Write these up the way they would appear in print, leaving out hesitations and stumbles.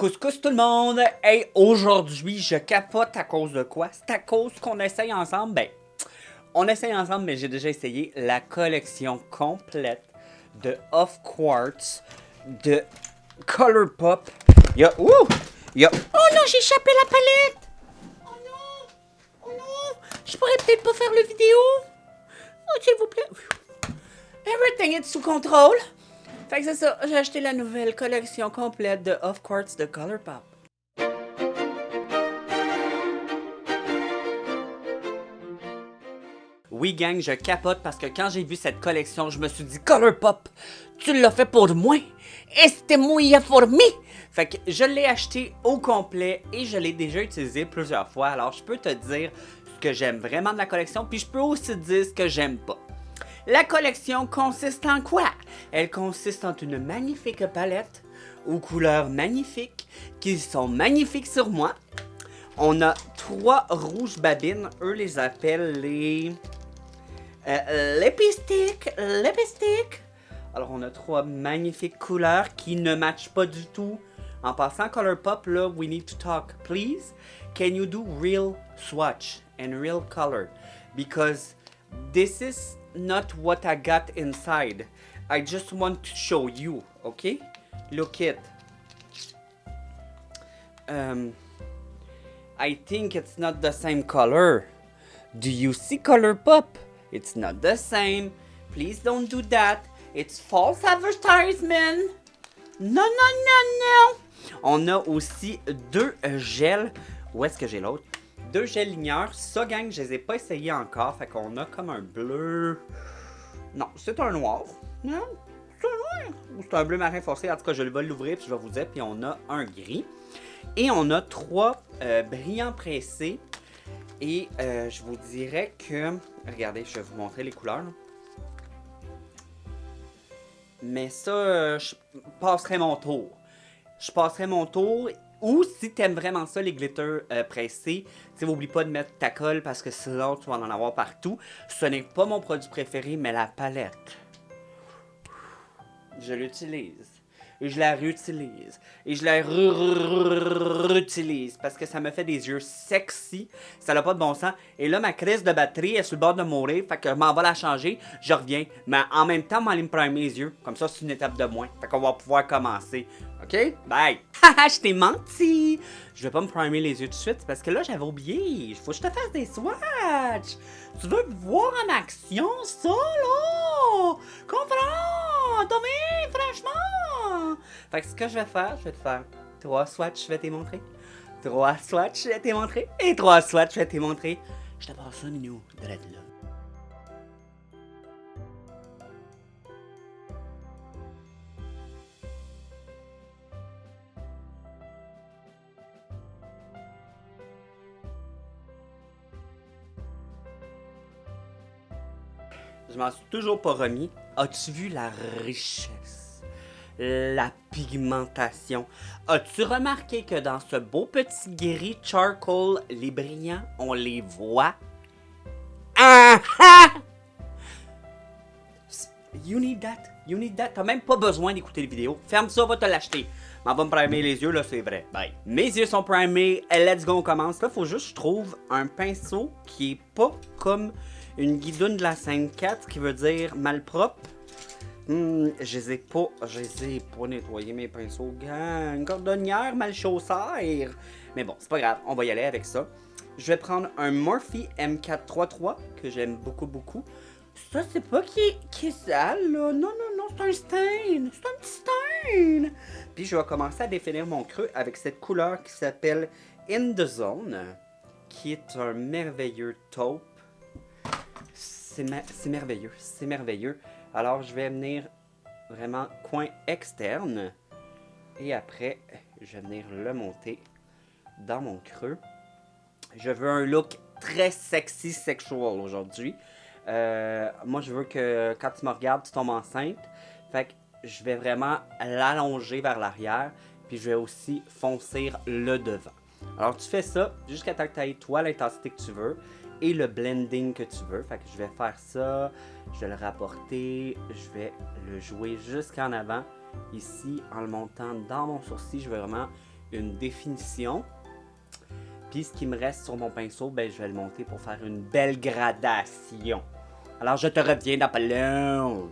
Couscous tout le monde! Hey, aujourd'hui, je capote à cause de quoi? C'est à cause qu'on essaye ensemble? Ben, on essaye ensemble, mais j'ai déjà essayé la collection complète de Off Quartz, de Colourpop. Ouh! Oh non, j'ai échappé la palette! Oh non! Oh non! Je pourrais peut-être pas faire le vidéo? Oh, s'il vous plaît. Everything is sous contrôle. Fait que c'est ça, j'ai acheté la nouvelle collection complète de Off Quartz de Colourpop. Oui, gang, je capote parce que quand j'ai vu cette collection, je me suis dit, Colourpop, tu l'as fait pour moi. Este muy for me. Fait que je l'ai acheté au complet et je l'ai déjà utilisé plusieurs fois. Alors, je peux te dire ce que j'aime vraiment de la collection, puis je peux aussi dire ce que j'aime pas. La collection consiste en quoi? Elle consiste en une magnifique palette aux couleurs magnifiques qui sont magnifiques sur moi. On a 3 rouges babines, eux les appellent les lipstick. Alors on a 3 magnifiques couleurs qui ne matchent pas du tout. En passant Colourpop, là, we need to talk, please. Can you do real swatch and real color? Because this is not what I got inside. I just want to show you, okay? Look it. I think it's not the same color. Do you see Colourpop? It's not the same. Please don't do that. It's false advertisement. Non, non, non, non. On a aussi 2 gels. Où est-ce que j'ai l'autre? 2 gels ligneurs. Ça, gang, je les ai pas essayés encore. Fait qu'on a comme un bleu. Non, c'est un noir. Non, c'est un noir. Ou c'est un bleu marin foncé. En tout cas, je vais l'ouvrir puis je vais vous dire. Puis on a un gris. Et on a 3 brillants pressés. Et je vous dirais que... Regardez, je vais vous montrer les couleurs. Là. Mais ça, je passerai mon tour. Ou si t'aimes vraiment ça, les glitters pressés, n'oublie pas de mettre ta colle parce que sinon tu vas en avoir partout. Ce n'est pas mon produit préféré, mais la palette. Je l'utilise. Et je la réutilise. Et je la réutilise. Parce que ça me fait des yeux sexy. Ça n'a pas de bon sens. Et là, ma crise de batterie est sur le bord de mourir. Fait que je m'en vais la changer. Je reviens. Mais en même temps, je vais aller me primer les yeux. Comme ça, c'est une étape de moins. Fait qu'on va pouvoir commencer. OK? Bye! Haha, je t'ai menti! Je vais pas me primer les yeux tout de suite. Parce que là, j'avais oublié. Il faut que je te fasse des swatchs. Tu veux me voir en action, ça, là? Comprends? T'as vu, franchement? Fait que ce que je vais faire, je vais te faire 3 swatchs, je vais te montrer. 3 swatchs, je vais te montrer. Et 3 swatchs, je vais te montrer. Je te passe ça, minou, de là. Je m'en suis toujours pas remis. As-tu vu la richesse? La pigmentation. As-tu remarqué que dans ce beau petit gris charcoal, les brillants, on les voit? Ah ah! You need that. T'as même pas besoin d'écouter les vidéos. Ferme ça, va te l'acheter. M'en va me primer les yeux, là, c'est vrai. Bye. Mes yeux sont primés. Let's go, on commence. Là, faut juste que je trouve un pinceau qui est pas comme une guidoune de la 5-4, qui veut dire malpropre. Je les ai pas nettoyé mes pinceaux, gang. Cordonnière, mal chaussère. Mais bon, c'est pas grave, on va y aller avec ça. Je vais prendre un Morphe M433 que j'aime beaucoup. Ça, c'est pas qui est sale, là. Non, c'est un stain. C'est un petit stain. Puis je vais commencer à définir mon creux avec cette couleur qui s'appelle In the Zone, qui est un merveilleux taupe. C'est merveilleux. Alors, je vais venir vraiment coin externe. Et après, je vais venir le monter dans mon creux. Je veux un look très sexy sexual aujourd'hui. Moi, je veux que quand tu me regardes, tu tombes enceinte. Fait que je vais vraiment l'allonger vers l'arrière. Puis je vais aussi foncer le devant. Alors, tu fais ça jusqu'à temps que tu aies toi l'intensité que tu veux. Et le blending que tu veux. Fait que je vais faire ça, je vais le rapporter, je vais le jouer jusqu'en avant. Ici, en le montant dans mon sourcil, je veux vraiment une définition. Puis ce qui me reste sur mon pinceau, ben, je vais le monter pour faire une belle gradation. Alors je te reviens dans pas long.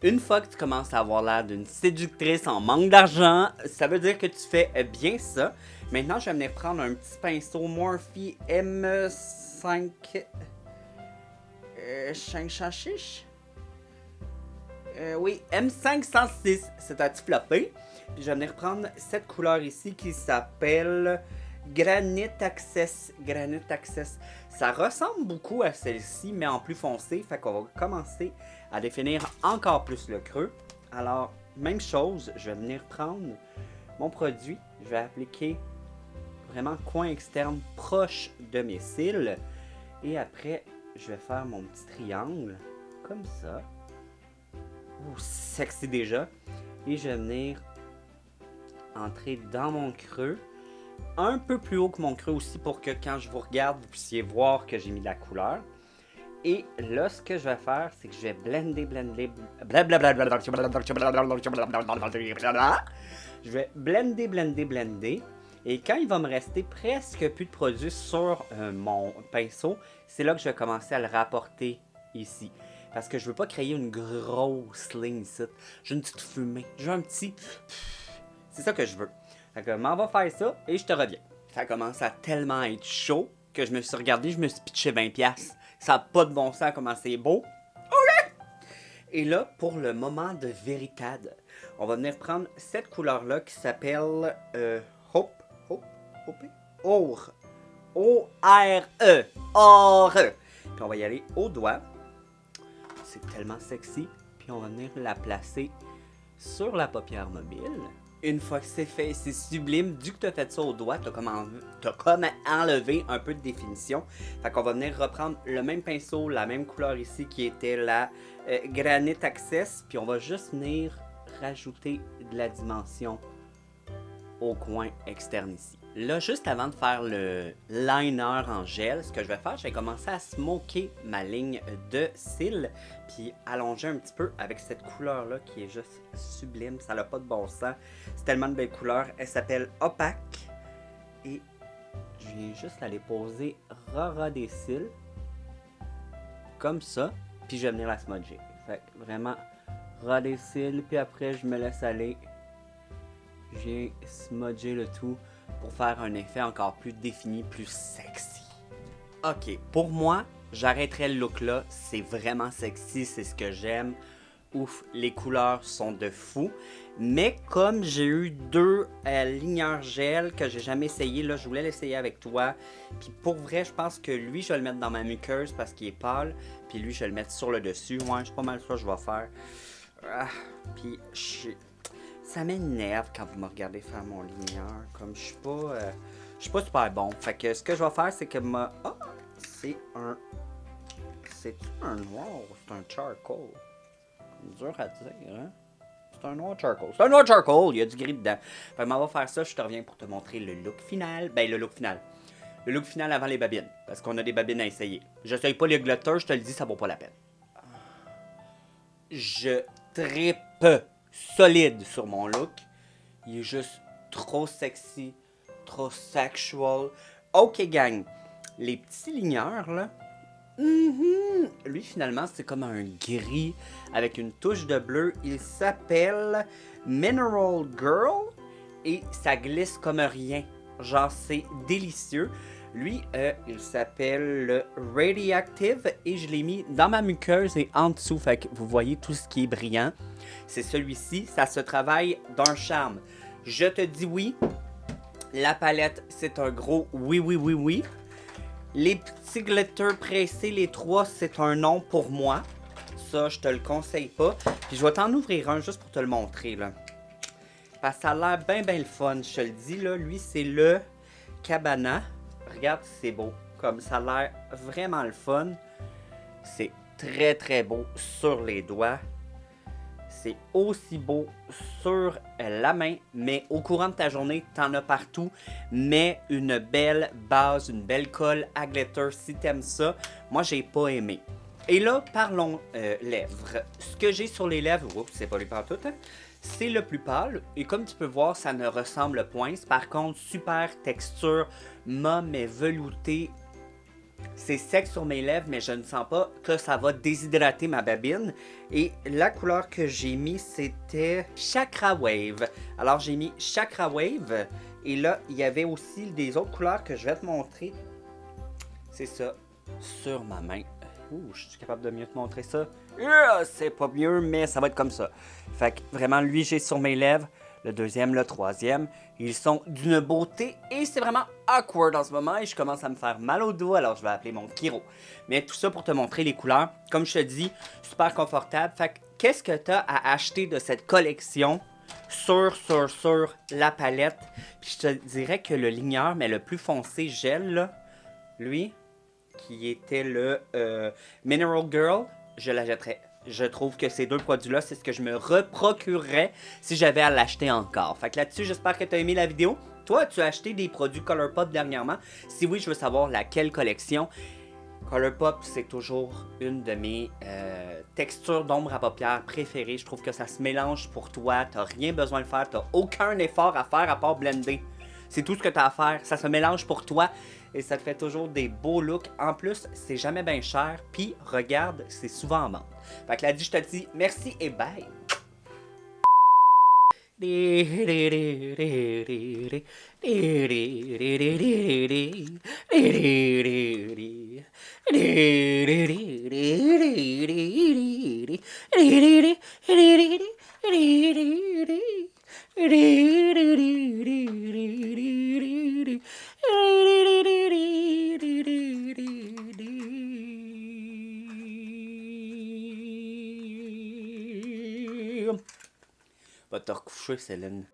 Une fois que tu commences à avoir l'air d'une séductrice en manque d'argent, ça veut dire que tu fais bien ça. Maintenant, je vais venir prendre un petit pinceau Morphe M5... 506? Oui, M506, c'est un petit floppé. Puis je vais venir prendre cette couleur ici qui s'appelle Granite Access. Granite Access. Ça ressemble beaucoup à celle-ci, mais en plus foncé. Fait qu'on va commencer à définir encore plus le creux. Alors, même chose, je vais venir prendre mon produit. Je vais appliquer vraiment coin externe proche de mes cils. Et après, je vais faire mon petit triangle, comme ça. Ouh, sexy déjà. Et je vais venir entrer dans mon creux. Un peu plus haut que mon creux aussi pour que quand je vous regarde, vous puissiez voir que j'ai mis de la couleur. Et là, ce que je vais faire, c'est que je vais blender. Je vais blender. Et quand il va me rester presque plus de produit sur mon pinceau, c'est là que je vais commencer à le rapporter ici. Parce que je veux pas créer une grosse ligne ici. J'ai une petite fumée. J'ai un petit... C'est ça que je veux. Fait que m'en va faire ça et je te reviens. Ça commence à tellement être chaud que je me suis regardé, je me suis pitché 20$. Ça n'a pas de bon sens comment c'est beau. OK! Et là, pour le moment de vérité, on va venir prendre cette couleur-là qui s'appelle Hope. Or. O-R-E. Or. Puis on va y aller au doigt. C'est tellement sexy. Puis on va venir la placer sur la paupière mobile. Une fois que c'est fait, c'est sublime. Dû que tu as fait ça au doigt, tu as comme enlevé un peu de définition. Fait qu'on va venir reprendre le même pinceau, la même couleur ici qui était la Granite Access. Puis on va juste venir rajouter de la dimension au coin externe ici. Là, juste avant de faire le liner en gel, ce que je vais faire, je vais commencer à smoker ma ligne de cils, puis allonger un petit peu avec cette couleur-là qui est juste sublime, ça n'a pas de bon sens. C'est tellement de belles couleurs. Elle s'appelle Opaque. Et je viens juste aller poser ras des cils, comme ça, puis je vais venir la smudger. Fait que vraiment, ras des cils, puis après je me laisse aller. Je viens smudger le tout pour faire un effet encore plus défini, plus sexy. Ok, pour moi, j'arrêterai le look là. C'est vraiment sexy, c'est ce que j'aime. Ouf, les couleurs sont de fou. Mais comme j'ai eu deux ligneurs gel que j'ai jamais essayé, là, je voulais l'essayer avec toi. Puis pour vrai, je pense que lui, je vais le mettre dans ma muqueuse parce qu'il est pâle. Puis lui, je vais le mettre sur le dessus. Ouais, c'est pas mal ça que je vais faire. Puis ça m'énerve quand vous me regardez faire mon ligneur. Comme je suis pas super bon. Fait que ce que je vais faire, c'est que c'est un noir ou c'est un charcoal? Dur à dire, hein? C'est un noir charcoal. C'est un noir charcoal, il y a du gris dedans. Fait que on va faire ça, je te reviens pour te montrer le look final. Ben, le look final. Le look final avant les babines. Parce qu'on a des babines à essayer. J'essaye pas les glitters, je te le dis, ça vaut pas la peine. Je trippe solide sur mon look. Il est juste trop sexy, trop sexual. Ok, gang. Les petits ligneurs, là. Lui, finalement, c'est comme un gris avec une touche de bleu. Il s'appelle Mineral Girl et ça glisse comme rien. Genre, c'est délicieux. Lui, il s'appelle le Radioactive et je l'ai mis dans ma muqueuse et en dessous. Fait que vous voyez tout ce qui est brillant. C'est celui-ci. Ça se travaille d'un charme. Je te dis oui. La palette, c'est un gros oui. Les petits glitters pressés, les trois, c'est un non pour moi. Ça, je te le conseille pas. Puis je vais t'en ouvrir un juste pour te le montrer, là. Parce que ça a l'air bien le fun, je te le dis, là. Lui, c'est le Cabana. Regarde, c'est beau. Comme ça a l'air vraiment le fun. C'est très beau sur les doigts. C'est aussi beau sur la main, mais au courant de ta journée, t'en as partout. Mets une belle base, une belle colle à glitter si t'aimes ça. Moi, j'ai pas aimé. Et là, parlons lèvres. Ce que j'ai sur les lèvres, oups, c'est pas les pantoutes, hein? c'est le plus pâle. Et comme tu peux voir, ça ne ressemble point. Par contre, super texture, mat mais velouté. C'est sec sur mes lèvres, mais je ne sens pas que ça va déshydrater ma babine. Et la couleur que j'ai mis, c'était Chakra Wave. Alors, j'ai mis Chakra Wave. Et là, il y avait aussi des autres couleurs que je vais te montrer. C'est ça, sur ma main. Ouh, je suis capable de mieux te montrer ça. C'est pas mieux, mais ça va être comme ça. Fait que vraiment, lui, j'ai sur mes lèvres. Le deuxième, le troisième. Ils sont d'une beauté et c'est vraiment awkward en ce moment et je commence à me faire mal au dos, alors je vais appeler mon chiro. Mais tout ça pour te montrer les couleurs. Comme je te dis, super confortable. Fait que qu'est-ce que tu as à acheter de cette collection sur la palette? Puis je te dirais que le ligneur, mais le plus foncé gel, là, lui, qui était le Mineral Girl, je l'achèterais. Je trouve que ces deux produits-là, c'est ce que je me reprocurerais si j'avais à l'acheter encore. Fait que là-dessus, j'espère que tu as aimé la vidéo. Toi, as-tu acheté des produits Colourpop dernièrement? Si oui, je veux savoir laquelle collection. Colourpop, c'est toujours une de mes textures d'ombre à paupières préférées. Je trouve que ça se mélange pour toi. T'as rien besoin de faire. T'as aucun effort à faire à part blender. C'est tout ce que tu as à faire. Ça se mélange pour toi et ça te fait toujours des beaux looks. En plus, c'est jamais bien cher. Puis, regarde, c'est souvent en vente. Fait que là-dessus, je te dis merci et bye! Va te recoucher, Céline.